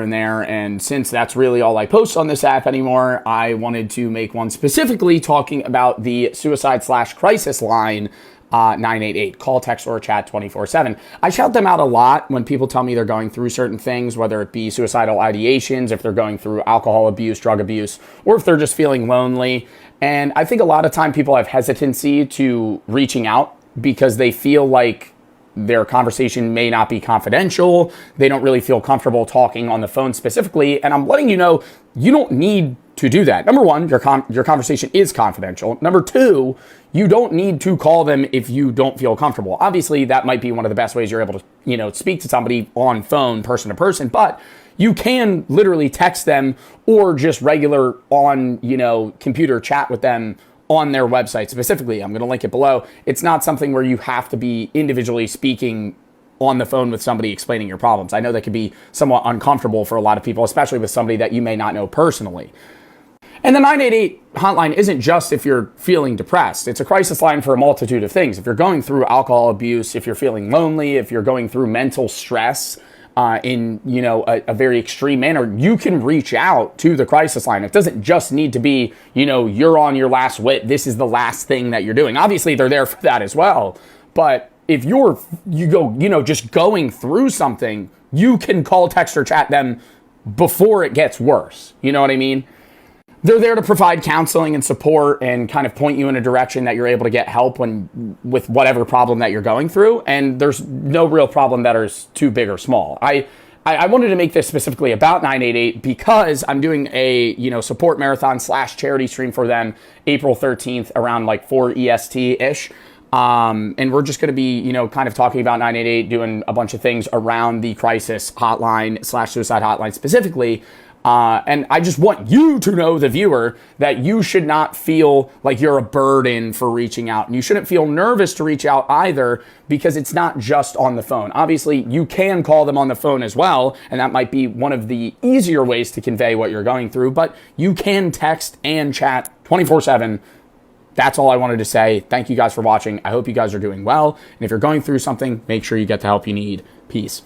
and there. And since that's really all I post on this app anymore, I wanted to make one specifically talking about the suicide/crisis line 988. Call, text, or chat 24/7. I shout them out a lot when people tell me they're going through certain things, whether it be suicidal ideations, if they're going through alcohol abuse, drug abuse, or if they're just feeling lonely. And I think a lot of time people have hesitancy to reaching out because they feel like their conversation may not be confidential. They don't really feel comfortable talking on the phone specifically. And I'm letting you know, you don't need to do that. Number one, your conversation is confidential. Number two, you don't need to call them if you don't feel comfortable. Obviously, that might be one of the best ways you're able to, speak to somebody on phone, person to person, but you can literally text them or just regular on, computer chat with them on their website specifically. I'm going to link it below. It's not something where you have to be individually speaking on the phone with somebody explaining your problems. I know that could be somewhat uncomfortable for a lot of people, especially with somebody that you may not know personally. And the 988 hotline isn't just if you're feeling depressed. It's a crisis line for a multitude of things. If you're going through alcohol abuse, if you're feeling lonely, if you're going through mental stress, in a very extreme manner, you can reach out to the crisis line. It doesn't just need to be, you're on your last wit. This is the last thing that you're doing. Obviously, they're there for that as well. But if just going through something, you can call, text, or chat them before it gets worse. You know what I mean? They're there to provide counseling and support and kind of point you in a direction that you're able to get help with whatever problem that you're going through. And there's no real problem that is too big or small. I wanted to make this specifically about 988 because I'm doing a, support marathon / charity stream for them April 13th around like 4 EST-ish. And we're just going to be, kind of talking about 988, doing a bunch of things around the crisis hotline / suicide hotline specifically. And I just want you to know, the viewer, that you should not feel like you're a burden for reaching out. And you shouldn't feel nervous to reach out either, because it's not just on the phone. Obviously, you can call them on the phone as well, and that might be one of the easier ways to convey what you're going through. But you can text and chat 24/7. That's all I wanted to say. Thank you guys for watching. I hope you guys are doing well. And if you're going through something, make sure you get the help you need. Peace.